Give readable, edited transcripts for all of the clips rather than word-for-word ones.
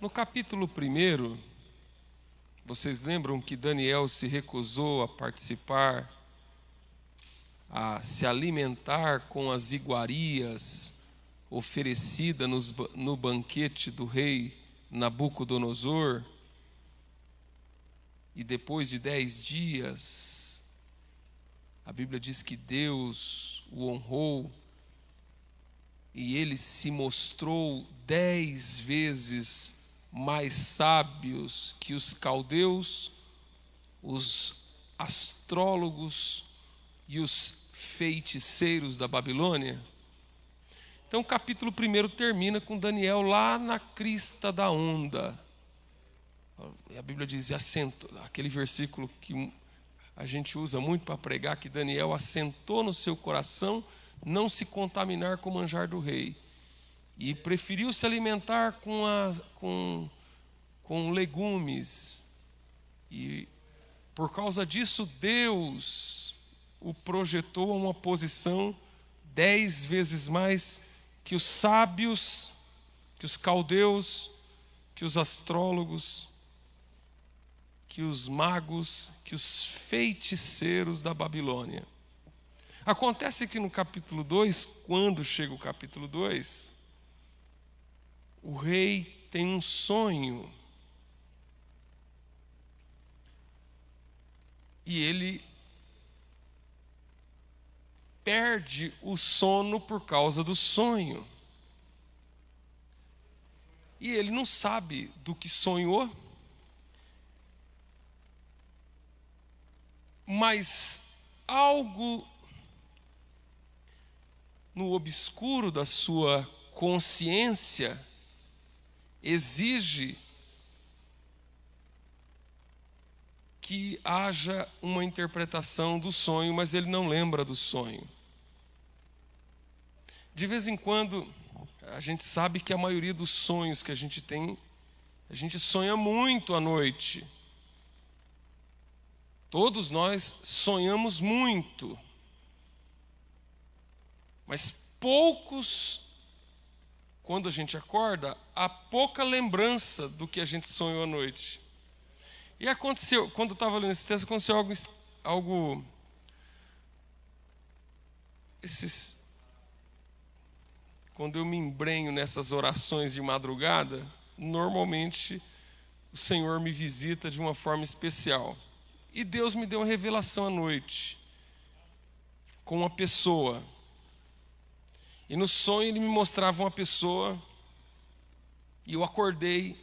No capítulo 1, vocês lembram que Daniel se recusou a participar, a se alimentar com as iguarias oferecidas no banquete do rei Nabucodonosor? E depois de 10 dias, a Bíblia diz que Deus o honrou e ele se mostrou 10 vezes mais sábios que os caldeus, os astrólogos e os feiticeiros da Babilônia. Então o capítulo 1 termina com Daniel lá na crista da onda. A Bíblia diz, assentou, aquele versículo que a gente usa muito para pregar, que Daniel assentou no seu coração não se contaminar com o manjar do rei, e preferiu se alimentar com legumes, e por causa disso Deus o projetou a uma posição 10 vezes mais que os sábios, que os caldeus, que os astrólogos, que os magos, que os feiticeiros da Babilônia. Acontece que no capítulo 2, quando chega o capítulo 2, o rei tem um sonho. E ele perde o sono por causa do sonho. E ele não sabe do que sonhou, mas algo no obscuro da sua consciência exige que haja uma interpretação do sonho, mas ele não lembra do sonho. De vez em quando, a gente sabe que a maioria dos sonhos que a gente tem, a gente sonha muito à noite. Todos nós sonhamos muito, mas poucos, quando a gente acorda, há pouca lembrança do que a gente sonhou à noite. E aconteceu, quando eu estava lendo esse texto, aconteceu algo quando eu me embrenho nessas orações de madrugada, normalmente o Senhor me visita de uma forma especial. E Deus me deu uma revelação à noite, com uma pessoa. E no sonho ele me mostrava uma pessoa, e eu acordei,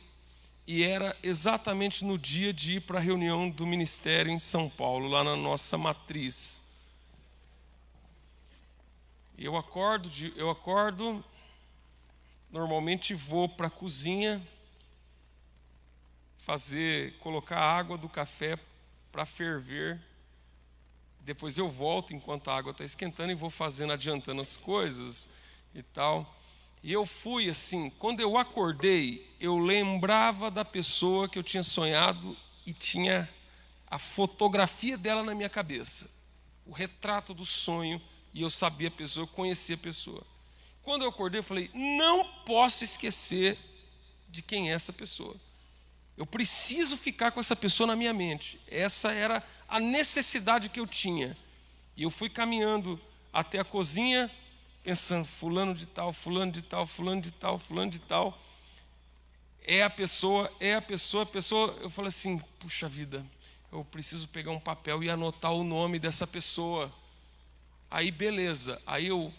e era exatamente no dia de ir para a reunião do ministério em São Paulo, lá na nossa matriz. E eu acordo, normalmente vou para a cozinha, colocar a água do café para ferver. Depois eu volto enquanto a água está esquentando e vou adiantando as coisas e tal. E eu fui assim, quando eu acordei, eu lembrava da pessoa que eu tinha sonhado e tinha a fotografia dela na minha cabeça, o retrato do sonho, e eu sabia a pessoa, eu conhecia a pessoa. Quando eu acordei, eu falei, não posso esquecer de quem é essa pessoa. Eu preciso ficar com essa pessoa na minha mente. Essa era a necessidade que eu tinha. E eu fui caminhando até a cozinha, pensando, fulano de tal, fulano de tal, fulano de tal, fulano de tal. É a pessoa. Eu falei assim, puxa vida, eu preciso pegar um papel e anotar o nome dessa pessoa. Aí beleza, aí eu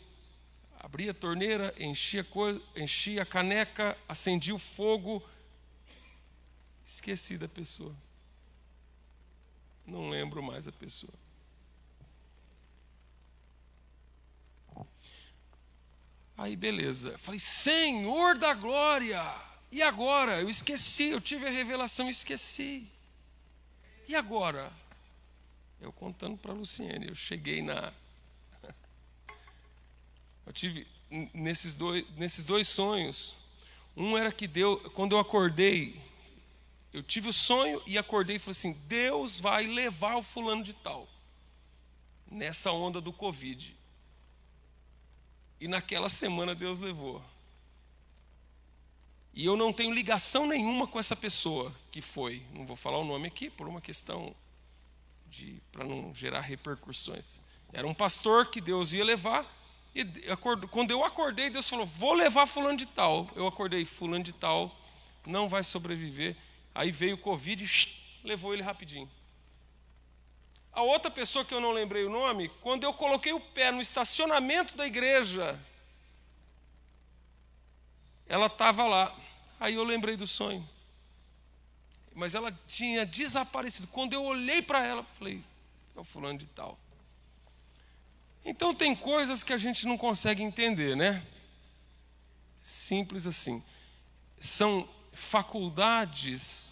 abri a torneira, enchi a caneca, acendi o fogo, esqueci da pessoa. Não lembro mais a pessoa. Aí beleza, falei, Senhor da glória, e agora? Eu esqueci, eu tive a revelação e esqueci. E agora? Eu contando para a Luciene, eu cheguei eu tive nesses dois sonhos. Um era que Deus, quando eu acordei, eu tive o sonho e acordei e falei assim, Deus vai levar o fulano de tal, nessa onda do Covid. E naquela semana Deus levou. E eu não tenho ligação nenhuma com essa pessoa que foi. Não vou falar o nome aqui por uma questão para não gerar repercussões. Era um pastor que Deus ia levar. E quando eu acordei, Deus falou, vou levar fulano de tal. Eu acordei, fulano de tal não vai sobreviver. Aí veio o Covid e levou ele rapidinho. A outra pessoa que eu não lembrei o nome, quando eu coloquei o pé no estacionamento da igreja, ela estava lá. Aí eu lembrei do sonho. Mas ela tinha desaparecido. Quando eu olhei para ela, falei, é o fulano de tal. Então tem coisas que a gente não consegue entender, né? Simples assim. São faculdades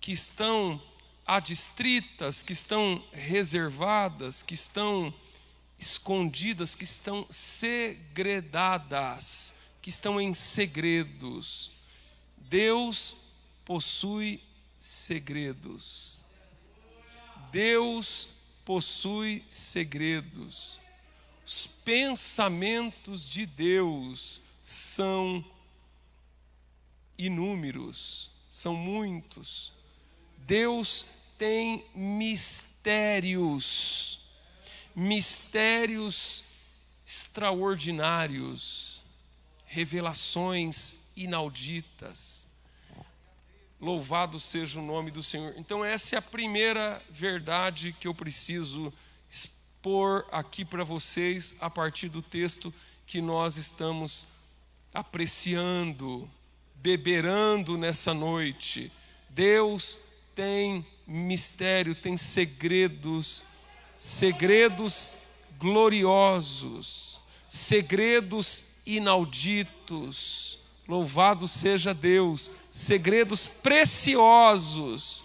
que estão adstritas, que estão reservadas, que estão escondidas, que estão segredadas, que estão em segredos. Deus possui segredos. Deus possui segredos. Os pensamentos de Deus são inúmeros, são muitos. Deus tem mistérios, mistérios extraordinários, revelações inauditas. Louvado seja o nome do Senhor. Então essa é a primeira verdade que eu preciso expor aqui para vocês a partir do texto que nós estamos apreciando, beberando nessa noite. Deus tem mistério, tem segredos, segredos gloriosos, segredos inauditos. Louvado seja Deus, segredos preciosos,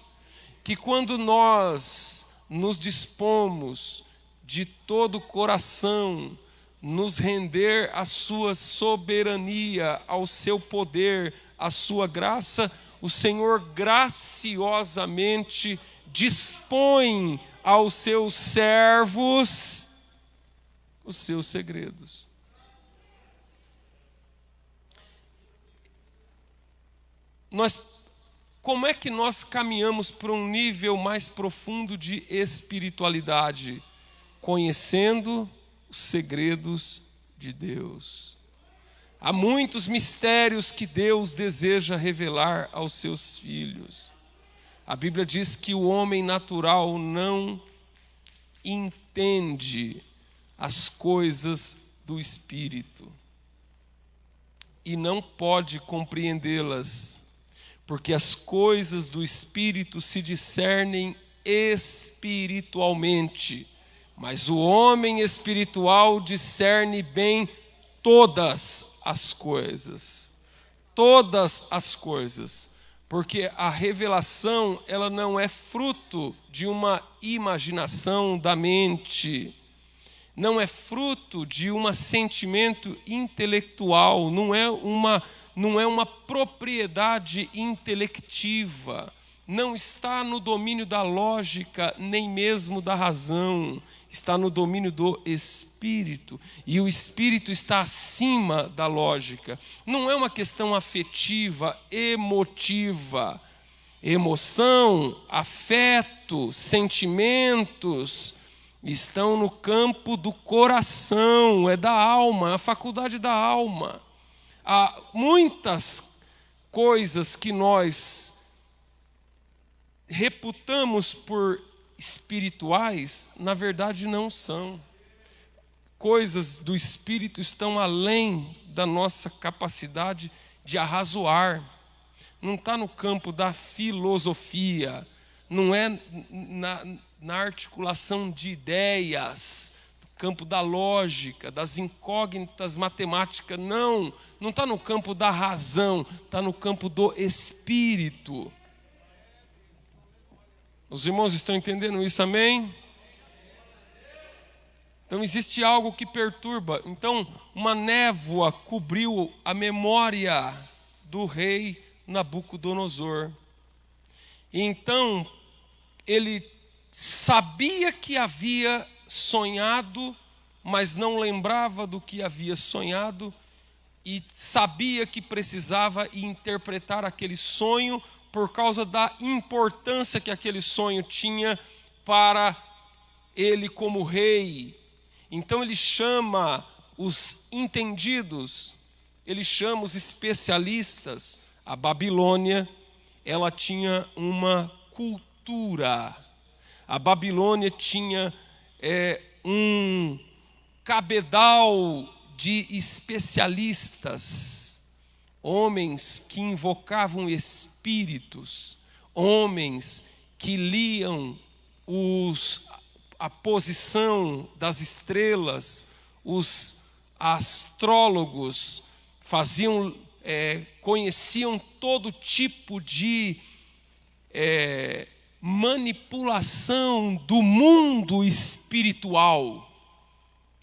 que quando nós nos dispomos de todo o coração, nos render à sua soberania, ao seu poder, à sua graça, o Senhor graciosamente dispõe aos seus servos os seus segredos. Como é que nós caminhamos para um nível mais profundo de espiritualidade? Conhecendo os segredos de Deus. Há muitos mistérios que Deus deseja revelar aos seus filhos. A Bíblia diz que o homem natural não entende as coisas do Espírito e não pode compreendê-las, porque as coisas do Espírito se discernem espiritualmente, mas o homem espiritual discerne bem todas as coisas. Todas as coisas. Porque a revelação, ela não é fruto de uma imaginação da mente. Não é fruto de um sentimento intelectual. Não é uma propriedade intelectiva. Não está no domínio da lógica, nem mesmo da razão. Está no domínio do Espírito. E o Espírito está acima da lógica. Não é uma questão afetiva, emotiva. Emoção, afeto, sentimentos estão no campo do coração, é da alma, é a faculdade da alma. Há muitas coisas que nós reputamos por espirituais, na verdade não são. Coisas do Espírito estão além da nossa capacidade de arrazoar. Não está no campo da filosofia, não é na articulação de ideias, no campo da lógica, das incógnitas matemáticas, não está no campo da razão, está no campo do Espírito. Os irmãos estão entendendo isso, amém? Então existe algo que perturba. Então uma névoa cobriu a memória do rei Nabucodonosor. E então ele sabia que havia sonhado, mas não lembrava do que havia sonhado. e sabia que precisava interpretar aquele sonho por causa da importância que aquele sonho tinha para ele como rei. Então ele chama os entendidos, ele chama os especialistas. A Babilônia, ela tinha uma cultura. A Babilônia tinha um cabedal de especialistas, homens que invocavam espíritos, homens que liam a posição das estrelas, os astrólogos conheciam todo tipo de manipulação do mundo espiritual.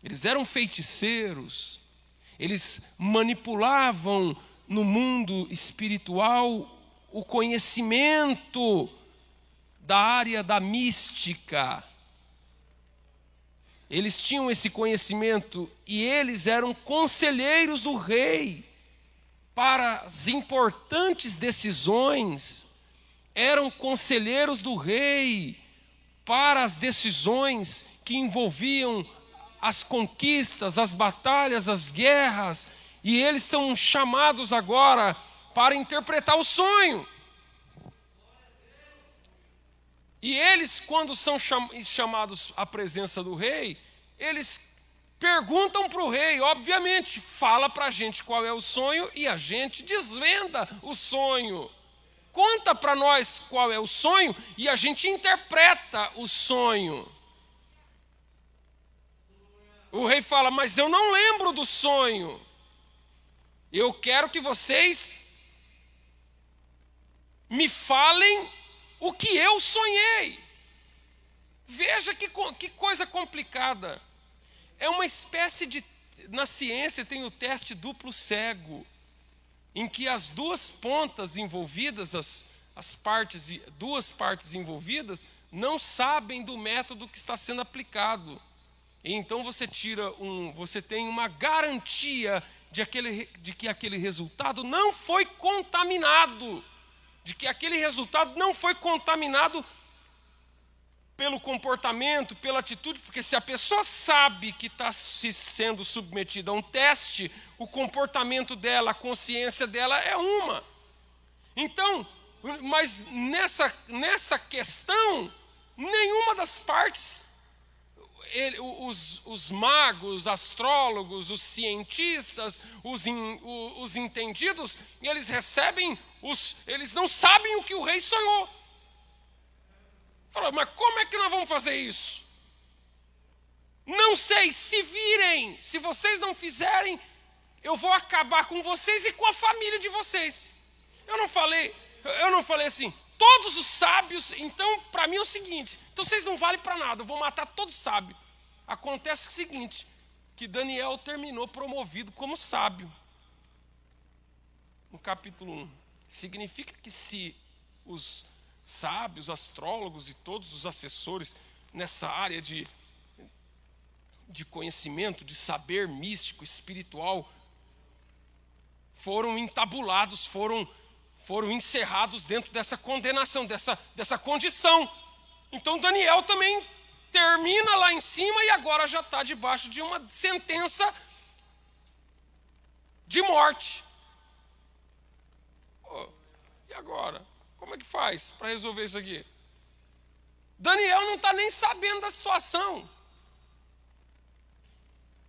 Eles eram feiticeiros, eles manipulavam no mundo espiritual o conhecimento da área da mística. Eles tinham esse conhecimento e eles eram conselheiros do rei para as importantes decisões. Eram conselheiros do rei para as decisões que envolviam as conquistas, as batalhas, as guerras, e eles são chamados agora para interpretar o sonho. E eles, quando são chamados à presença do rei, eles perguntam para o rei, obviamente, fala para a gente qual é o sonho e a gente desvenda o sonho. Conta para nós qual é o sonho e a gente interpreta o sonho. O rei fala, mas eu não lembro do sonho. Eu quero que vocês me falem o que eu sonhei. Veja que coisa complicada. É uma espécie de... Na ciência tem o teste duplo cego, em que as duas pontas envolvidas, duas partes envolvidas, não sabem do método que está sendo aplicado. E então você tem uma garantia de que aquele resultado não foi contaminado, de que aquele resultado não foi contaminado pelo comportamento, pela atitude, porque se a pessoa sabe que está sendo submetida a um teste, o comportamento dela, a consciência dela é uma. Então, mas nessa questão, nenhuma das partes, os magos, os astrólogos, os cientistas, os entendidos, eles eles não sabem o que o rei sonhou. Falou, mas como é que nós vamos fazer isso? Não sei, se virem, se vocês não fizerem, eu vou acabar com vocês e com a família de vocês. Eu não falei assim, todos os sábios, então para mim é o seguinte, então vocês não valem para nada, eu vou matar todos os sábios. Acontece o seguinte, que Daniel terminou promovido como sábio. No capítulo 1. Significa que se os sábios, astrólogos e todos os assessores nessa área de conhecimento, de saber místico, espiritual, foram entabulados, foram encerrados dentro dessa condenação, dessa condição. Então Daniel também termina lá em cima e agora já está debaixo de uma sentença de morte. E agora? Como é que faz para resolver isso aqui? Daniel não está nem sabendo da situação.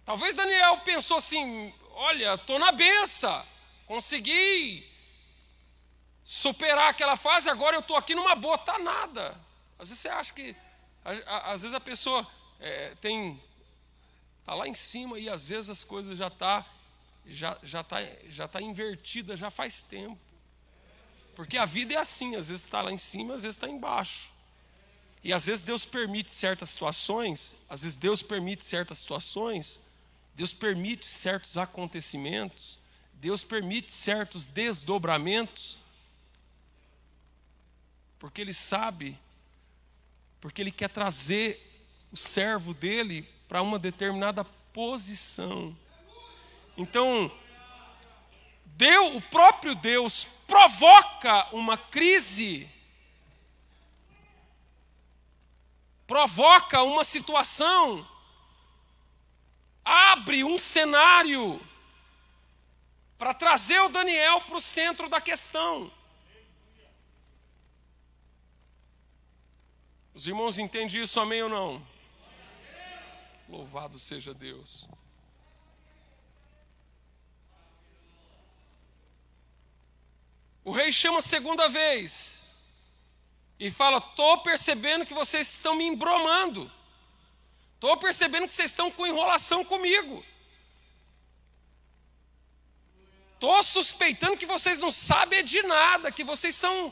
Talvez Daniel pensou assim, olha, estou na benção, consegui superar aquela fase, agora eu estou aqui numa boa, está nada. Às vezes você acha que, às vezes a pessoa está lá em cima e às vezes as coisas já tá invertida já faz tempo. Porque a vida é assim, às vezes está lá em cima, às vezes está embaixo. E às vezes Deus permite certas situações, Deus permite certos acontecimentos, Deus permite certos desdobramentos, porque Ele sabe, porque Ele quer trazer o servo dele para uma determinada posição. Então, o próprio Deus provoca uma crise, provoca uma situação, abre um cenário para trazer o Daniel para o centro da questão. Os irmãos entendem isso, amém ou não? Louvado seja Deus. O rei chama a segunda vez e fala: estou percebendo que vocês estão me embromando. Estou percebendo que vocês estão com enrolação comigo. Estou suspeitando que vocês não sabem de nada, que vocês são...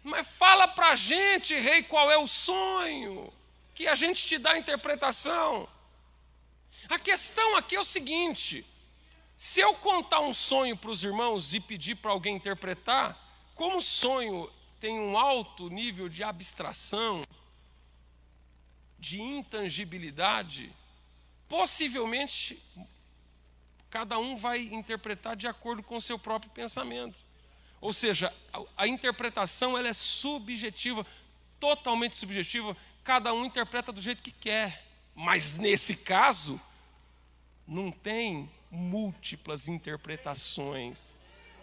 Mas fala para a gente, rei, qual é o sonho, que a gente te dá a interpretação. A questão aqui é o seguinte: se eu contar um sonho para os irmãos e pedir para alguém interpretar, como o sonho tem um alto nível de abstração, de intangibilidade, possivelmente cada um vai interpretar de acordo com o seu próprio pensamento. Ou seja, a interpretação ela é subjetiva, totalmente subjetiva, cada um interpreta do jeito que quer. Mas nesse caso, não tem múltiplas interpretações.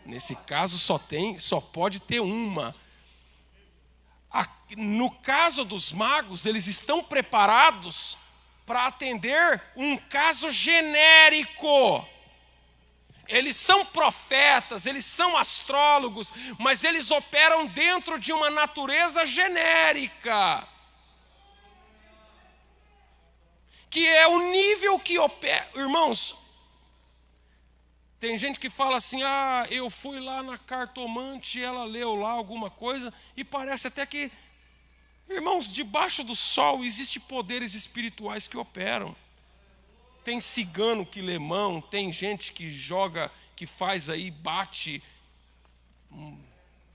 Nesse caso só pode ter uma. No caso dos magos, eles estão preparados para atender um caso genérico. Eles são profetas, eles são astrólogos, mas eles operam dentro de uma natureza genérica. Que é o nível que opera. Irmãos, tem gente que fala assim: eu fui lá na cartomante, ela leu lá alguma coisa, e parece até que, irmãos, debaixo do sol existem poderes espirituais que operam. Tem cigano que lê mão, tem gente que joga, que faz aí, bate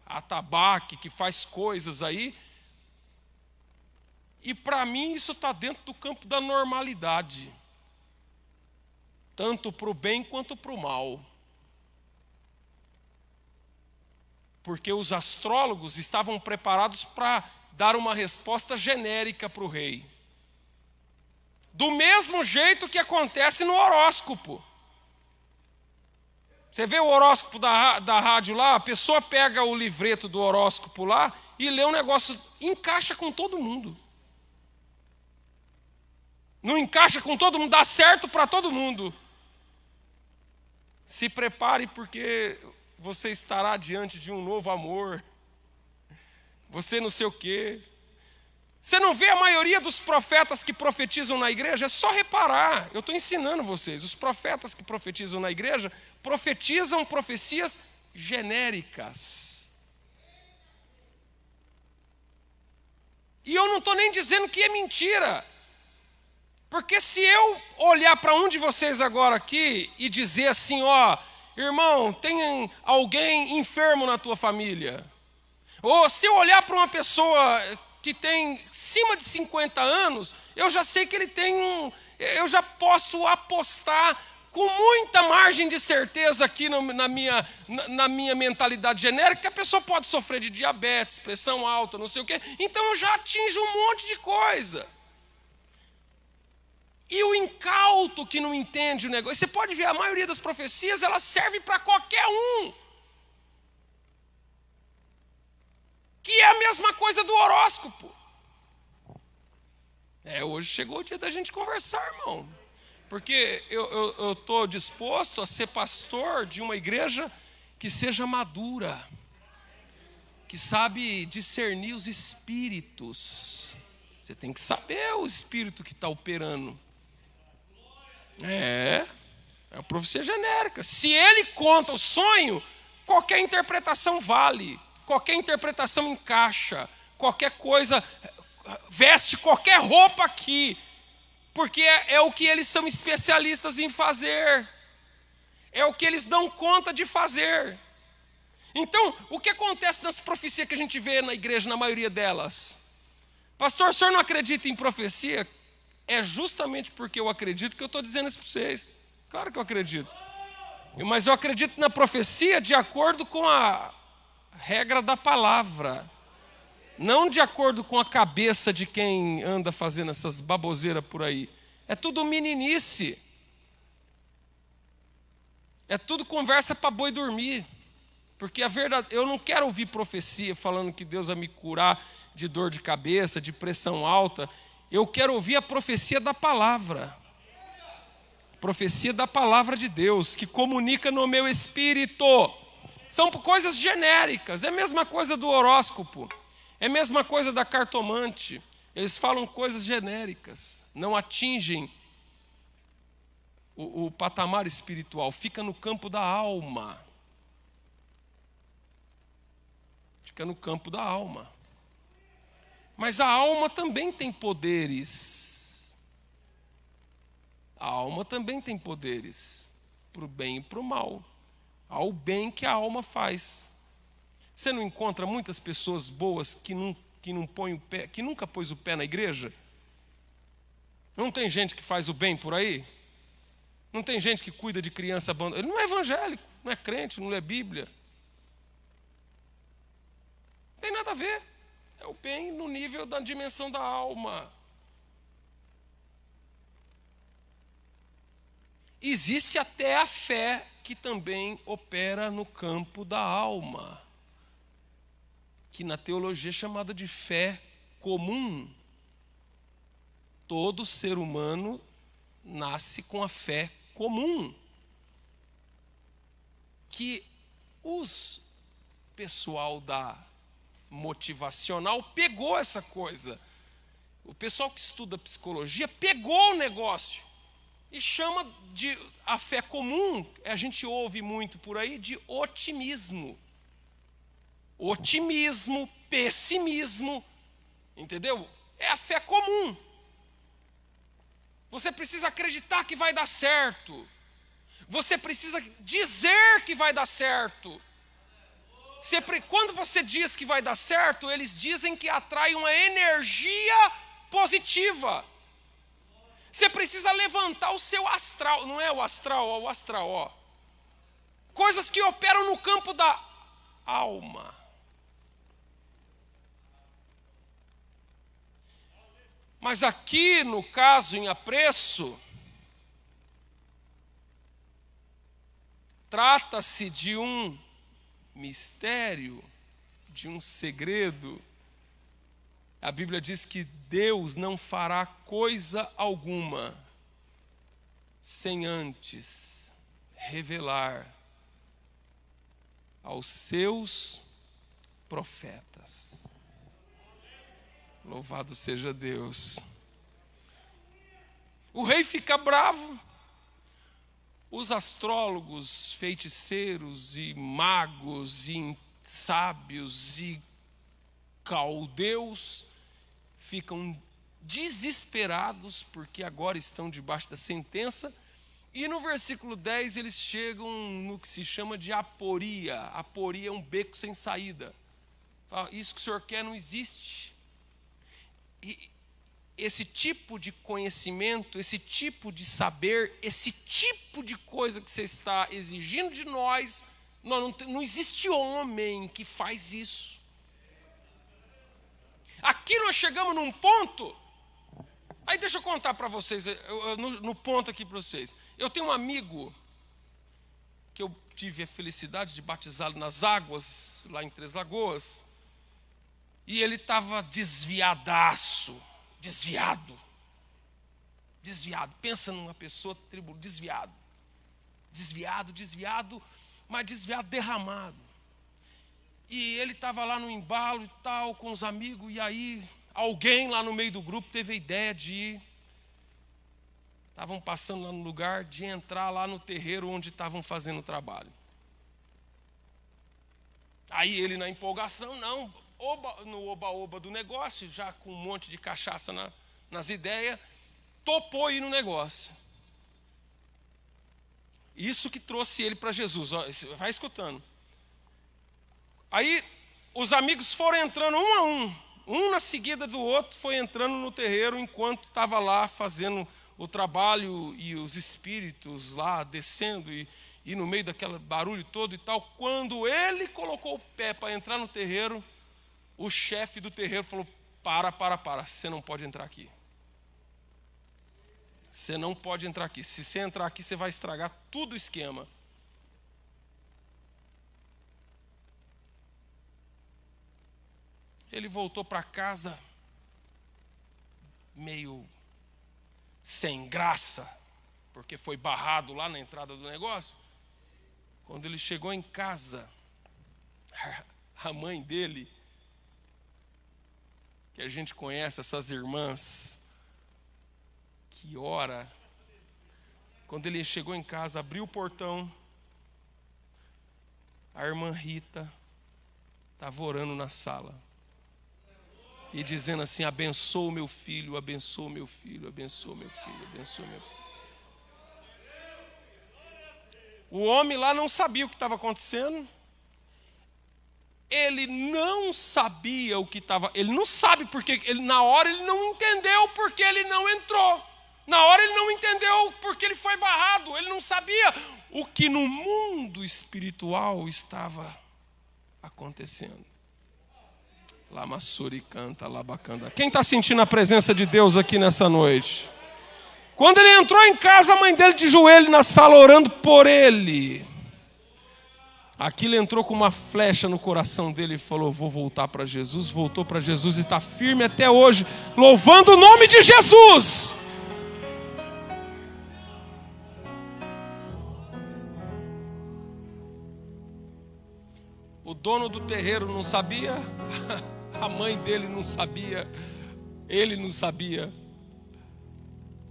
atabaque, que faz coisas aí. E para mim isso está dentro do campo da normalidade. Tanto para o bem quanto para o mal. Porque os astrólogos estavam preparados para dar uma resposta genérica para o rei. Do mesmo jeito que acontece no horóscopo. Você vê o horóscopo da rádio lá, a pessoa pega o livreto do horóscopo lá e lê um negócio, encaixa com todo mundo. Não encaixa com todo mundo, dá certo para todo mundo. Se prepare, porque você estará diante de um novo amor. Você não sei o quê. Você não vê a maioria dos profetas que profetizam na igreja? É só reparar. Eu estou ensinando vocês. Os profetas que profetizam na igreja profetizam profecias genéricas. E eu não estou nem dizendo que é mentira. Porque se eu olhar para um de vocês agora aqui e dizer assim: irmão, tem alguém enfermo na tua família. Ou se eu olhar para uma pessoa que tem acima de 50 anos, eu já sei que ele tem eu já posso apostar com muita margem de certeza aqui na minha mentalidade genérica, que a pessoa pode sofrer de diabetes, pressão alta, não sei o quê. Então eu já atinjo um monte de coisa. E o incauto que não entende o negócio, você pode ver, a maioria das profecias, ela serve para qualquer um. Que é a mesma coisa do horóscopo. Hoje chegou o dia da gente conversar, irmão. Porque eu estou disposto a ser pastor de uma igreja que seja madura. Que sabe discernir os espíritos. Você tem que saber o espírito que está operando. É a profecia genérica. Se ele conta o sonho, qualquer interpretação vale. Qualquer interpretação encaixa, qualquer coisa, veste qualquer roupa aqui, porque é o que eles são especialistas em fazer, é o que eles dão conta de fazer. Então, o que acontece nas profecias que a gente vê na igreja, na maioria delas? Pastor, o senhor não acredita em profecia? É justamente porque eu acredito que eu estou dizendo isso para vocês. Claro que eu acredito. Mas eu acredito na profecia de acordo com a regra da palavra, não de acordo com a cabeça de quem anda fazendo essas baboseiras por aí. É tudo meninice. É tudo conversa para boi dormir. Porque a verdade, eu não quero ouvir profecia falando que Deus vai me curar de dor de cabeça, de pressão alta. Eu quero ouvir a profecia da palavra. Profecia da palavra de Deus, que comunica no meu espírito. São coisas genéricas, é a mesma coisa do horóscopo, é a mesma coisa da cartomante. Eles falam coisas genéricas, não atingem o patamar espiritual, fica no campo da alma. Fica no campo da alma. Mas a alma também tem poderes. A alma também tem poderes, para o bem e para o mal. Há o bem que a alma faz. Você não encontra muitas pessoas boas que não põem o pé, que nunca pôs o pé na igreja? Não tem gente que faz o bem por aí? Não tem gente que cuida de criança abandonada? Ele não é evangélico, não é crente, não lê Bíblia. Não tem nada a ver. É o bem no nível da dimensão da alma. Existe até a fé que também opera no campo da alma, que na teologia é chamada de fé comum. Todo ser humano nasce com a fé comum, que os pessoal da motivacional pegou essa coisa. O pessoal que estuda psicologia pegou o negócio e chama de a fé comum, a gente ouve muito por aí, de otimismo. Otimismo, pessimismo, entendeu? É a fé comum. Você precisa acreditar que vai dar certo. Você precisa dizer que vai dar certo. Quando você diz que vai dar certo, eles dizem que atrai uma energia positiva. Você precisa levantar o seu astral, não é o astral, é o astral, ó. Coisas que operam no campo da alma. Mas aqui, no caso, em apreço, trata-se de um mistério, de um segredo. A Bíblia diz que Deus não fará coisa alguma sem antes revelar aos seus profetas. Louvado seja Deus. O rei fica bravo. Os astrólogos, feiticeiros e magos e sábios e caldeus ficam desesperados porque agora estão debaixo da sentença. E no versículo 10 eles chegam no que se chama de aporia. Aporia é um beco sem saída. Isso que o senhor quer não existe. E esse tipo de conhecimento, esse tipo de saber, esse tipo de coisa que você está exigindo de nós, não existe homem que faz isso. Aqui nós chegamos num ponto, aí deixa eu contar para vocês, no ponto aqui para vocês. Eu tenho um amigo que eu tive a felicidade de batizá-lo nas águas, lá em Três Lagoas, e ele estava desviadaço. Desviado. Pensa numa pessoa desviado, mas desviado derramado. E ele estava lá no embalo e tal, com os amigos, e aí alguém lá no meio do grupo teve a ideia de ir. Estavam passando lá no lugar de entrar lá no terreiro onde estavam fazendo o trabalho. Aí ele, na empolgação, no oba-oba do negócio, já com um monte de cachaça nas ideias, topou ir no negócio. Isso que trouxe ele para Jesus, ó, vai escutando. Aí os amigos foram entrando um a um na seguida do outro foi entrando no terreiro enquanto estava lá fazendo o trabalho e os espíritos lá descendo e E no meio daquele barulho todo e tal, quando ele colocou o pé para entrar no terreiro, o chefe do terreiro falou: para, você não pode entrar aqui. Você não pode entrar aqui. Se você entrar aqui, você vai estragar tudo o esquema. Ele voltou para casa meio sem graça, porque foi barrado lá na entrada do negócio. Quando ele chegou em casa, a mãe dele, que a gente conhece, essas irmãs, que ora, quando ele chegou em casa, abriu o portão, a irmã Rita estava orando na sala e dizendo assim: abençoa o meu filho, abençoa o meu filho, abençoa o meu filho, abençoa o meu filho. O homem lá não sabia o que estava acontecendo. Ele não sabia o que estava. Ele não sabe porque. Na hora ele não entendeu porque ele não entrou. Na hora ele não entendeu porque ele foi barrado. Ele não sabia o que no mundo espiritual estava acontecendo. Lamassuri canta, labacanda. Quem está sentindo a presença de Deus aqui nessa noite? Quando ele entrou em casa, a mãe dele de joelho na sala orando por ele. Aquilo entrou com uma flecha no coração dele e falou: vou voltar para Jesus. Voltou para Jesus e está firme até hoje, louvando o nome de Jesus. O dono do terreiro não sabia, a mãe dele não sabia, ele não sabia.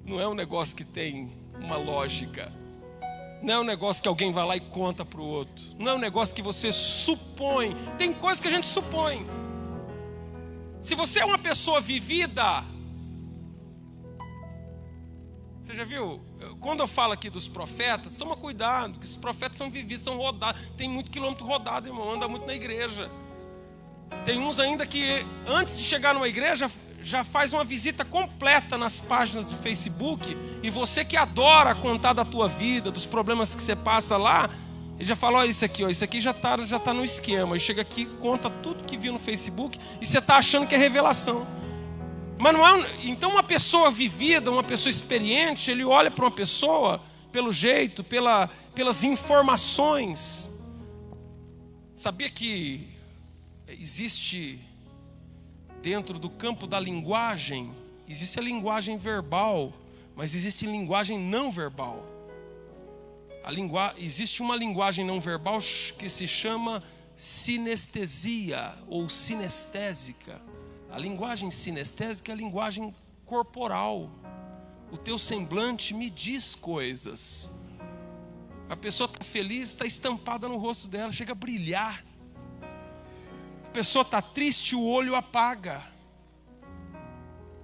Não é um negócio que tem uma lógica. Não é um negócio que alguém vai lá e conta para o outro. Não é um negócio que você supõe. Tem coisas que a gente supõe. Se você é uma pessoa vivida, você já viu? Quando eu falo aqui dos profetas, toma cuidado, que esses profetas são vividos, são rodados. Tem muito quilômetro rodado, irmão, anda muito na igreja. Tem uns ainda que, antes de chegar numa igreja, já faz uma visita completa nas páginas do Facebook, e você que adora contar da tua vida, dos problemas que você passa lá, ele já fala: olha isso aqui já tá no esquema. E chega aqui, conta tudo que viu no Facebook, e você está achando que é revelação. Mas não é. Então uma pessoa vivida, uma pessoa experiente, ele olha para uma pessoa pelo jeito, pelas informações. Sabia que existe, dentro do campo da linguagem, existe a linguagem verbal, mas existe linguagem não verbal. Existe uma linguagem não verbal que se chama sinestesia ou sinestésica. A linguagem sinestésica é a linguagem corporal. O teu semblante me diz coisas. A pessoa está feliz, está estampada no rosto dela, chega a brilhar. A pessoa está triste, o olho apaga.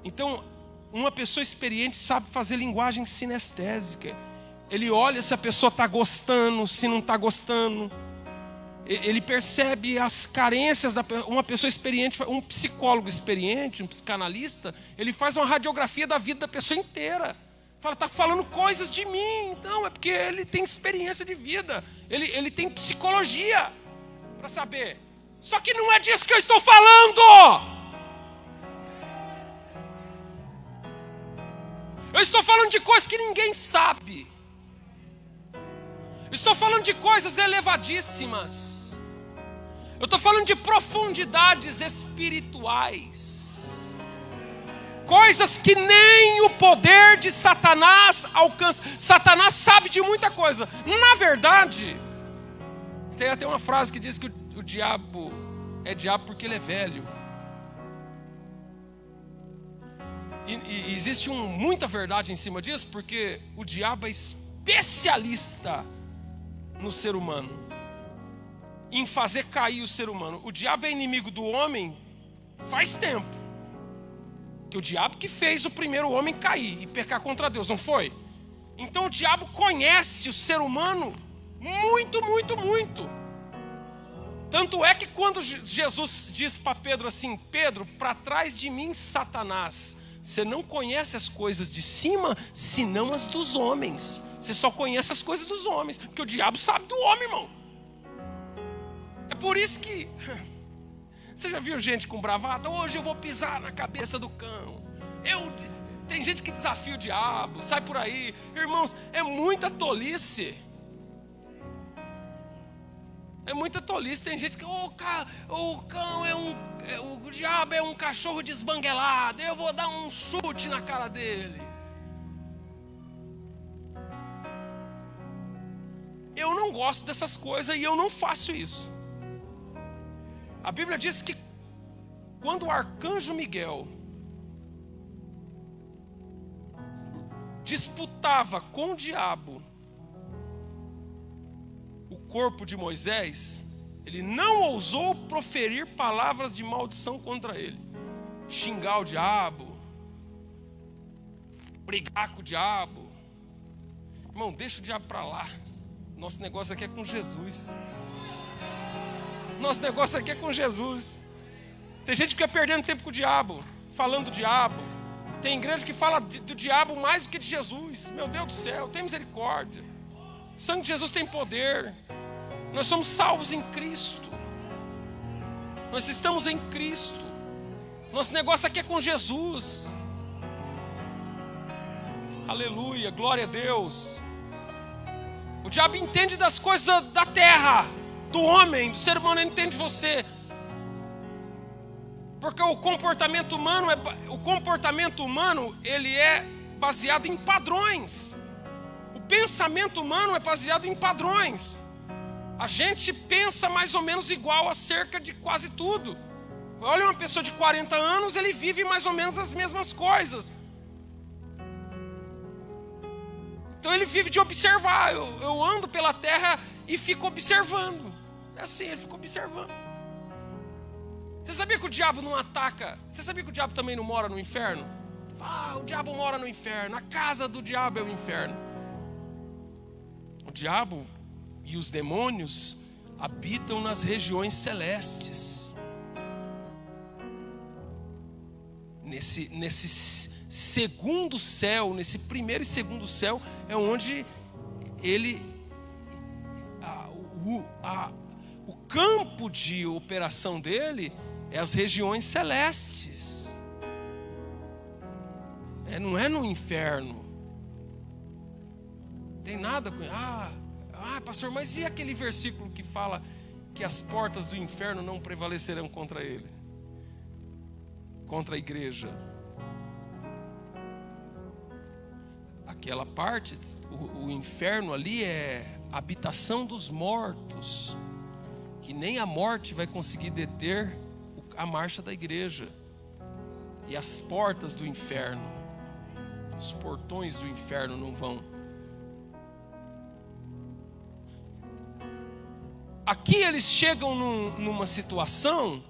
Então, uma pessoa experiente sabe fazer linguagem sinestésica. Ele olha se a pessoa está gostando, se não está gostando. Ele percebe as carências da pessoa. Uma pessoa experiente, um psicólogo experiente, um psicanalista, ele faz uma radiografia da vida da pessoa inteira. Fala: está falando coisas de mim. Então, é porque ele tem experiência de vida. Ele tem psicologia para saber. Só que não é disso que eu estou falando. Eu estou falando de coisas que ninguém sabe. Eu estou falando de coisas elevadíssimas. Eu estou falando de profundidades espirituais. Coisas que nem o poder de Satanás alcança. Satanás sabe de muita coisa. Na verdade, tem até uma frase que diz que o diabo é diabo porque ele é velho. E existe muita verdade em cima disso, porque o diabo é especialista no ser humano, em fazer cair o ser humano. O diabo é inimigo do homem faz tempo. Que o diabo que fez o primeiro homem cair e pecar contra Deus, não foi? Então o diabo conhece o ser humano muito, muito, muito. Tanto é que quando Jesus diz para Pedro assim: Pedro, para trás de mim, Satanás, você não conhece as coisas de cima, senão as dos homens. Você só conhece as coisas dos homens, porque o diabo sabe do homem, irmão. É por isso que... Você já viu gente com bravata? Hoje eu vou pisar na cabeça do cão. Tem gente que desafia o diabo, sai por aí. Irmãos, é muita tolice. É muita tolice. Tem gente que o cão o diabo é um cachorro desbanguelado. Eu vou dar um chute na cara dele. Eu não gosto dessas coisas e eu não faço isso. A Bíblia diz que quando o arcanjo Miguel disputava com o diabo o corpo de Moisés, ele não ousou proferir palavras de maldição contra ele, xingar o diabo, brigar com o diabo. Irmão, deixa o diabo para lá. Nosso negócio aqui é com Jesus. Nosso negócio aqui é com Jesus. Tem gente que fica perdendo tempo com o diabo, falando do diabo. Tem igreja que fala do diabo mais do que de Jesus. Meu Deus do céu, tem misericórdia. O sangue de Jesus tem poder. Nós somos salvos em Cristo. Nós estamos em Cristo. Nosso negócio aqui é com Jesus. Aleluia, glória a Deus. O diabo entende das coisas da terra, do homem, do ser humano. Ele entende você. Porque o comportamento humano ele é baseado em padrões. O pensamento humano é baseado em padrões. A gente pensa mais ou menos igual acerca de quase tudo. Olha, uma pessoa de 40 anos, ele vive mais ou menos as mesmas coisas. Então ele vive de observar. Eu ando pela terra e fico observando. É assim, ele fica observando. Você sabia que o diabo não ataca? Você sabia que o diabo também não mora no inferno? O diabo mora no inferno. A casa do diabo é o inferno. O diabo e os demônios habitam nas regiões celestes. Nesse segundo céu, nesse primeiro e segundo céu, é onde o campo de operação dele é as regiões celestes. Não é no inferno. Tem nada com... pastor, mas e aquele versículo que fala que as portas do inferno não prevalecerão contra ele? Contra a igreja. Aquela parte, o inferno ali é a habitação dos mortos, que nem a morte vai conseguir deter a marcha da igreja. E as portas do inferno, os portões do inferno não vão. Aqui eles chegam numa situação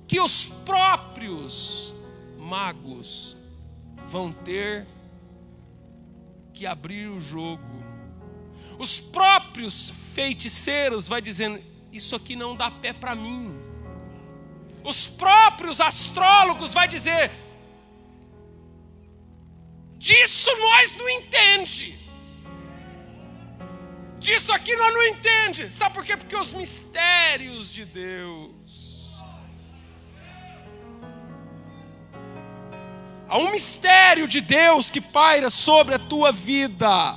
que os próprios magos vão ter que abrir o jogo. Os próprios feiticeiros vai dizendo: isso aqui não dá pé para mim. Os próprios astrólogos vai dizer: disso nós não entende. Disso aqui nós não entende. Sabe por quê? Porque os mistérios de Deus. Há um mistério de Deus que paira sobre a tua vida.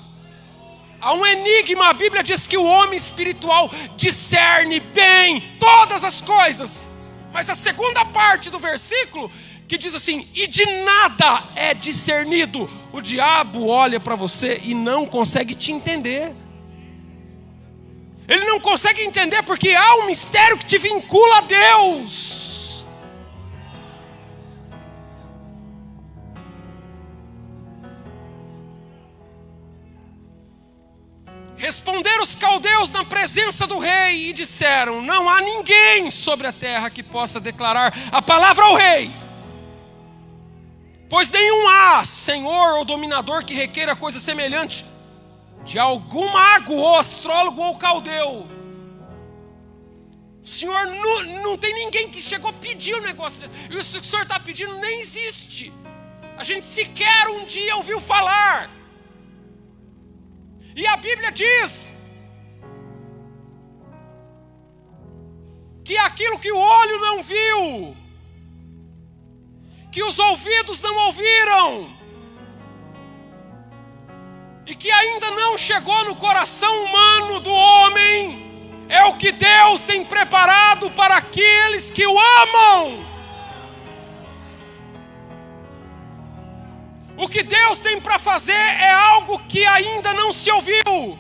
Há um enigma. A Bíblia diz que o homem espiritual discerne bem todas as coisas. Mas a segunda parte do versículo, que diz assim: e de nada é discernido. O diabo olha para você e não consegue te entender. Ele não consegue entender porque há um mistério que te vincula a Deus. Responderam os caldeus na presença do rei e disseram: não há ninguém sobre a terra que possa declarar a palavra ao rei. Pois nenhum há senhor ou dominador que requeira coisa semelhante de algum mago ou astrólogo ou caldeu. O Senhor não tem ninguém que chegou a pedir o negócio. Isso que o Senhor está pedindo nem existe. A gente sequer um dia ouviu falar. E a Bíblia diz que aquilo que o olho não viu, que os ouvidos não ouviram, e que ainda não chegou no coração humano do homem, é o que Deus tem preparado para aqueles que o amam. O que Deus tem para fazer é algo que ainda não se ouviu.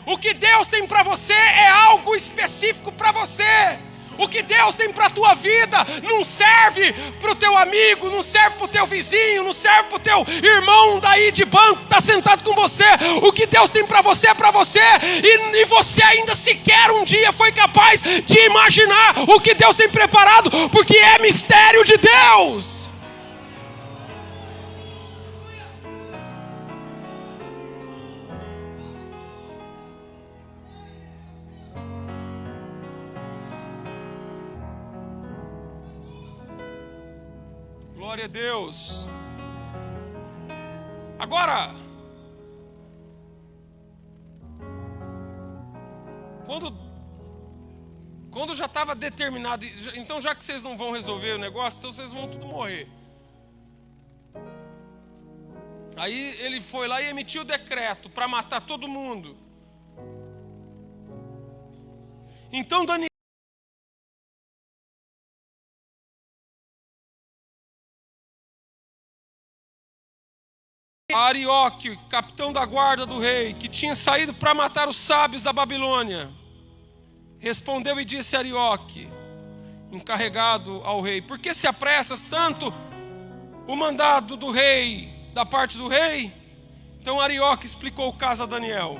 O que Deus tem para você é algo específico para você. O que Deus tem para a tua vida não serve para o teu amigo, não serve para o teu vizinho, não serve para o teu irmão daí de banco que está sentado com você. O que Deus tem para você é para você, e você ainda sequer um dia foi capaz de imaginar o que Deus tem preparado, porque é mistério de Deus. Glória a Deus. Agora, quando já estava determinado, então já que vocês não vão resolver o negócio, então vocês vão tudo morrer. Aí ele foi lá e emitiu o decreto para matar todo mundo. Então Daniel, Arioque, capitão da guarda do rei, que tinha saído para matar os sábios da Babilônia, respondeu e disse a Arioque, encarregado ao rei: por que se apressas tanto o mandado do rei, da parte do rei? Então Arioque explicou o caso a Daniel.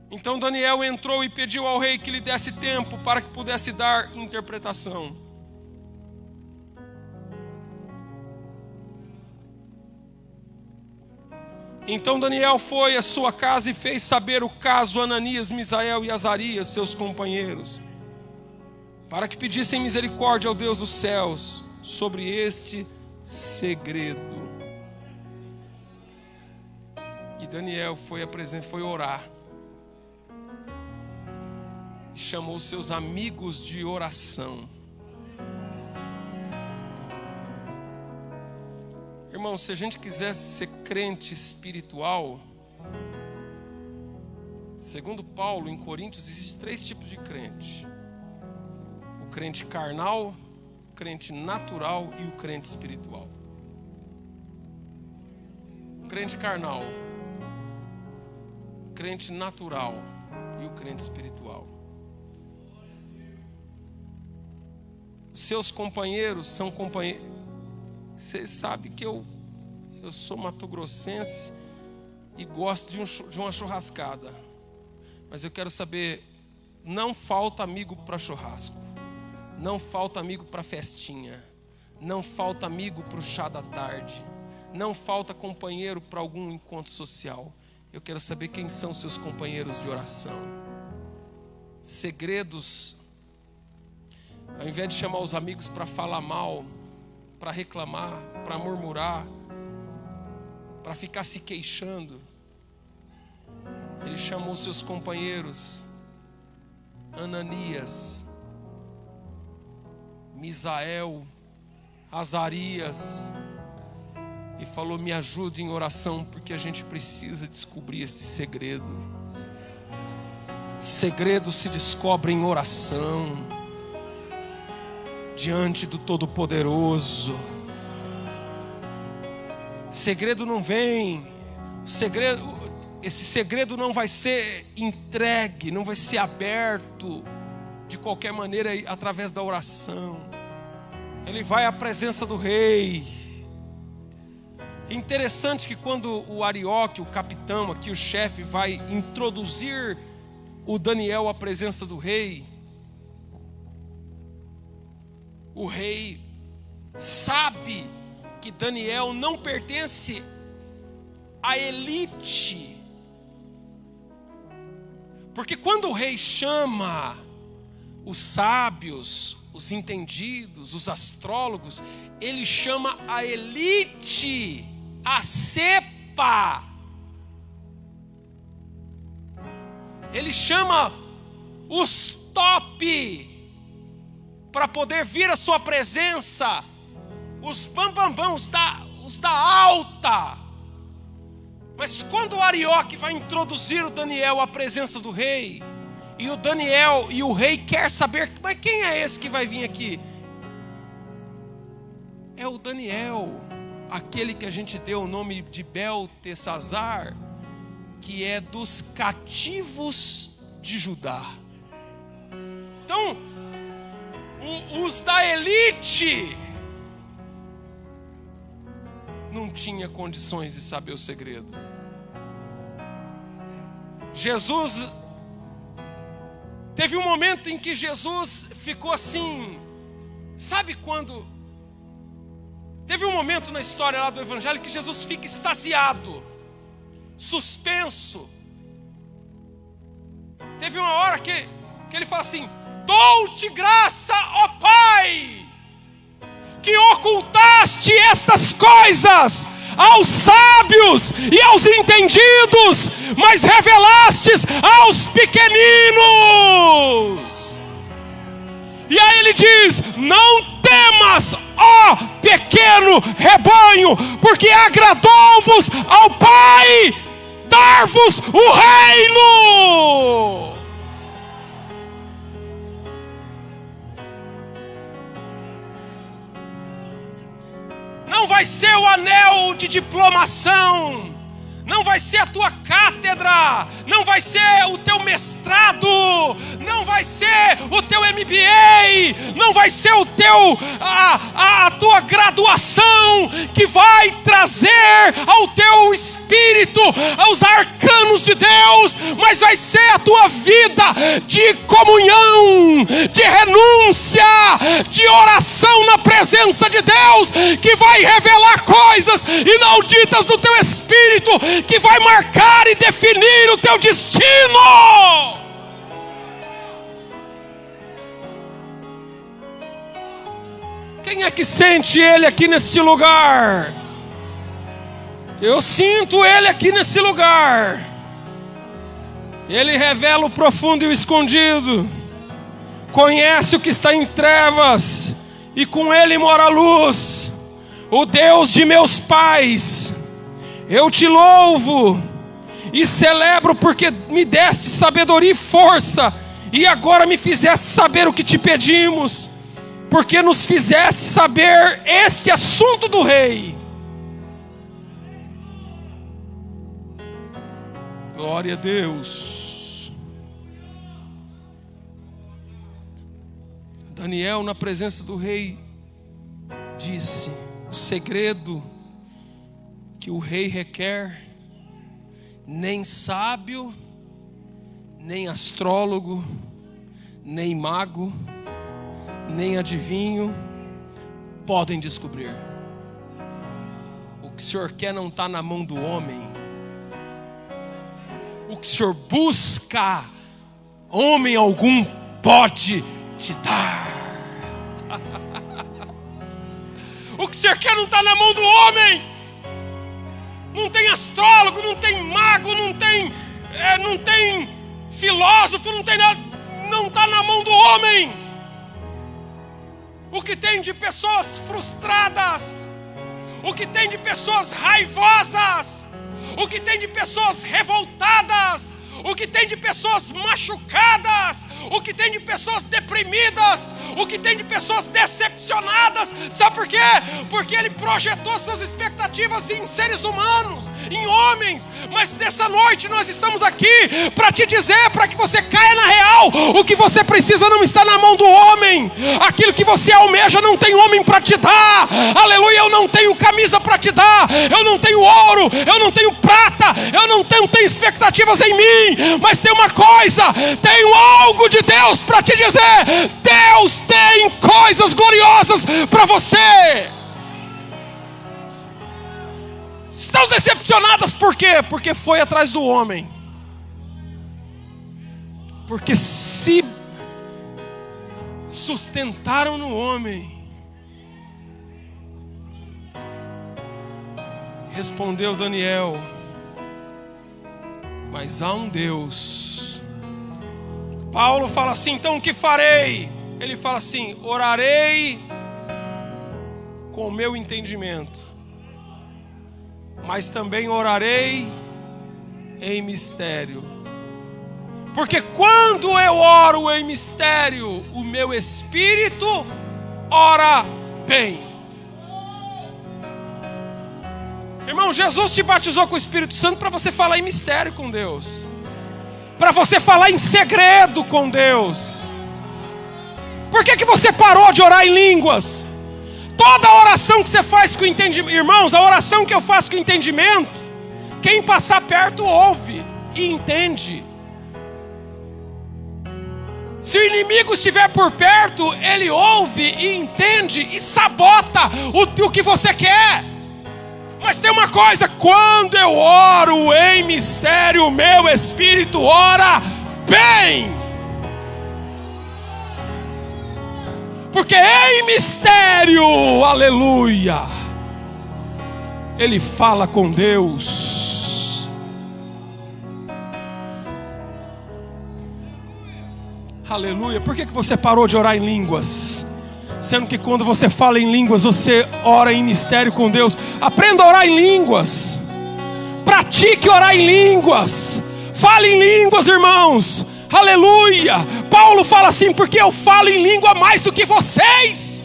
Então Daniel entrou e pediu ao rei que lhe desse tempo para que pudesse dar interpretação. Então Daniel foi à sua casa e fez saber o caso a Ananias, Misael e Azarias, seus companheiros, para que pedissem misericórdia ao Deus dos céus sobre este segredo. E Daniel foi orar. E chamou seus amigos de oração. Irmão, se a gente quisesse ser crente espiritual, segundo Paulo, em Coríntios, existem 3 tipos de crente: o crente carnal, o crente natural e o crente espiritual. O crente carnal, o crente natural e o crente espiritual. Os seus companheiros são companheiros. Você sabe que eu sou matogrossense e gosto de uma churrascada. Mas eu quero saber, não falta amigo para churrasco. Não falta amigo para festinha. Não falta amigo para o chá da tarde. Não falta companheiro para algum encontro social. Eu quero saber quem são seus companheiros de oração. Segredos, ao invés de chamar os amigos para falar mal, para reclamar, para murmurar, para ficar se queixando, ele chamou seus companheiros, Ananias, Misael, Azarias, e falou: me ajude em oração, porque a gente precisa descobrir esse segredo. Segredo se descobre em oração, diante do Todo-Poderoso. Segredo não vem, esse segredo não vai ser entregue, não vai ser aberto de qualquer maneira através da oração. Ele vai à presença do rei. É interessante que quando o Arioque, o capitão aqui, o chefe, vai introduzir o Daniel à presença do rei, o rei sabe que Daniel não pertence à elite. Porque quando o rei chama os sábios, os entendidos, os astrólogos, ele chama a elite, a cepa Ele chama os top para poder vir à sua presença, os bambambam, os da alta. Mas quando o Arioque vai introduzir o Daniel à presença do rei, e o Daniel e o rei quer saber, mas quem é esse que vai vir aqui? É o Daniel, aquele que a gente deu o nome de Beltesazar, que é dos cativos de Judá. Então, os da elite não tinha condições de saber o segredo. Jesus, teve um momento em que Jesus ficou assim, sabe quando? Teve um momento na história lá do Evangelho que Jesus fica extasiado, suspenso. Teve uma hora que ele fala assim: dou-te graça, ó Pai, que ocultaste estas coisas aos sábios e aos entendidos, mas revelastes aos pequeninos. E aí ele diz: não temas, ó pequeno rebanho, porque agradou-vos ao Pai dar-vos o reino. Não vai ser o anel de diplomação, não vai ser a tua cátedra, não vai ser o teu mestrado, não vai ser o teu MBA, não vai ser a tua graduação que vai trazer ao teu espírito aos arcanos de Deus, mas vai ser a tua vida de comunhão, de renúncia, de oração na presença de Deus, que vai revelar coisas inauditas do teu espírito, que vai marcar e definir o teu destino. Quem é que sente Ele aqui nesse lugar? Eu sinto Ele aqui nesse lugar. Ele revela o profundo e o escondido, conhece o que está em trevas, e com Ele mora a luz. O Deus de meus pais, eu te louvo e celebro, porque me deste sabedoria e força, e agora me fizeste saber o que te pedimos, porque nos fizeste saber este assunto do rei. Glória a Deus. Daniel, na presença do rei, disse: o segredo que o rei requer, nem sábio, nem astrólogo, nem mago, nem adivinho podem descobrir. O que o Senhor quer não está na mão do homem. O que o Senhor busca, homem algum pode te dar. O que o Senhor quer não está na mão do homem. Não tem astrólogo, não tem mago, não tem filósofo, não tem nada. Não está na mão do homem. O que tem de pessoas frustradas, o que tem de pessoas raivosas, o que tem de pessoas revoltadas, o que tem de pessoas machucadas, o que tem de pessoas deprimidas, o que tem de pessoas decepcionadas. Sabe por quê? Porque ele projetou suas expectativas em seres humanos, em homens. Mas nessa noite nós estamos aqui para te dizer, para que você caia na real: o que você precisa não está na mão do homem. Aquilo que você almeja não tem homem para te dar. Aleluia. Eu não tenho camisa para te dar, eu não tenho ouro, eu não tenho prata, eu não tenho expectativas em mim. Mas tem uma coisa, tenho algo de Deus para te dizer: Deus tem coisas gloriosas para você. Estão decepcionadas por quê? Porque foi atrás do homem. Porque se sustentaram no homem. Respondeu Daniel: mas há um Deus Paulo fala assim: então o que farei? Ele fala assim: orarei com o meu entendimento, mas também orarei em mistério. Porque quando eu oro em mistério, o meu espírito ora bem. Irmão, Jesus te batizou com o Espírito Santo para você falar em mistério com Deus, para você falar em segredo com Deus. Por que você parou de orar em línguas? Toda oração que você faz com entendimento, irmãos, a oração que eu faço com entendimento, quem passar perto ouve e entende. Se o inimigo estiver por perto, ele ouve e entende e sabota o que você quer. Mas tem uma coisa: quando eu oro em mistério, o meu espírito ora bem. Porque em mistério, aleluia, ele fala com Deus. Aleluia. Por que você parou de orar em línguas? Sendo que quando você fala em línguas, você ora em mistério com Deus. Aprenda a orar em línguas. Pratique orar em línguas. Fale em línguas, irmãos. Aleluia. Paulo fala assim: porque eu falo em língua mais do que vocês.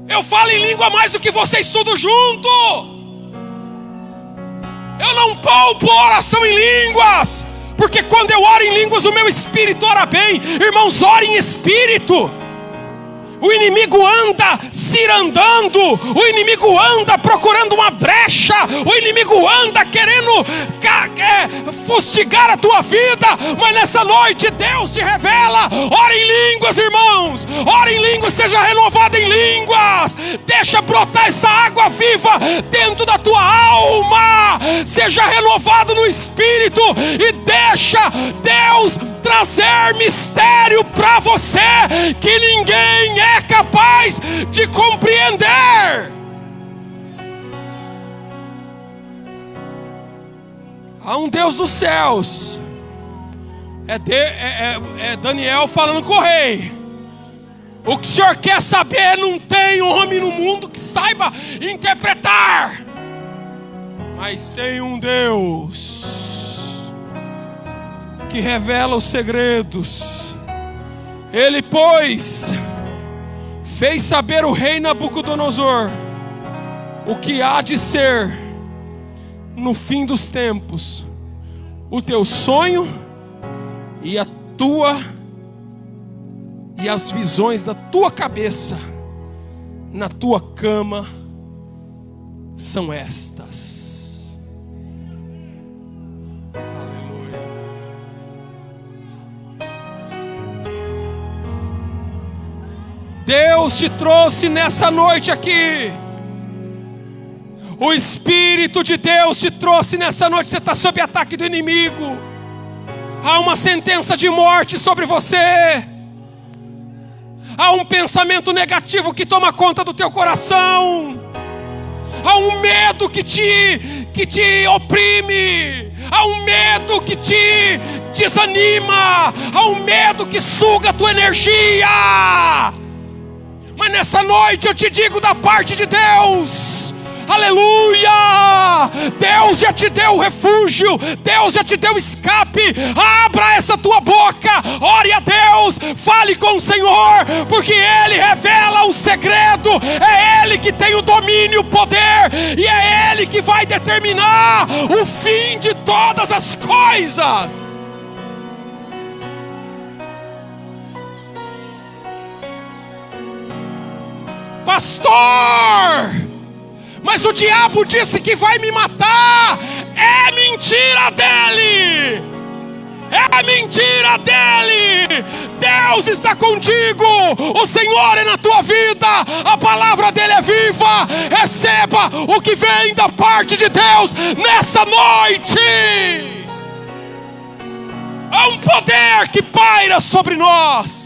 Eu falo em língua mais do que vocês tudo junto. Eu não poupo oração em línguas, porque quando eu oro em línguas, o meu espírito ora bem. Irmãos, ore em espírito. O inimigo anda cirandando, o inimigo anda procurando uma brecha, o inimigo anda querendo fustigar a tua vida, mas nessa noite Deus te revela. Ore em línguas, irmãos, ore em línguas, seja renovado em línguas, deixa brotar essa água viva dentro da tua alma, seja renovado no espírito e deixa Deus trazer mistério para você que ninguém é capaz de compreender. Há um Deus dos céus. É Daniel falando com o rei. O que o senhor quer saber? Não tem homem no mundo que saiba interpretar, mas tem um Deus que revela os segredos. Ele, pois, fez saber o rei Nabucodonosor o que há de ser no fim dos tempos, o teu sonho e as visões da tua cabeça na tua cama são estas. Deus te trouxe nessa noite aqui. O Espírito de Deus te trouxe nessa noite. Você está sob ataque do inimigo. Há uma sentença de morte sobre você. Há um pensamento negativo que toma conta do teu coração. Há um medo que te oprime. Há um medo que te desanima. Há um medo que suga a tua energia. Mas nessa noite eu te digo da parte de Deus, aleluia, Deus já te deu refúgio, Deus já te deu escape. Abra essa tua boca, ore a Deus, fale com o Senhor, porque Ele revela o segredo, é Ele que tem o domínio, o poder, e é Ele que vai determinar o fim de todas as coisas. Pastor, mas o diabo disse que vai me matar. É mentira dele. É mentira dele. Deus está contigo. O Senhor é na tua vida. A palavra dele é viva. Receba o que vem da parte de Deus nessa noite. Há um poder que paira sobre nós.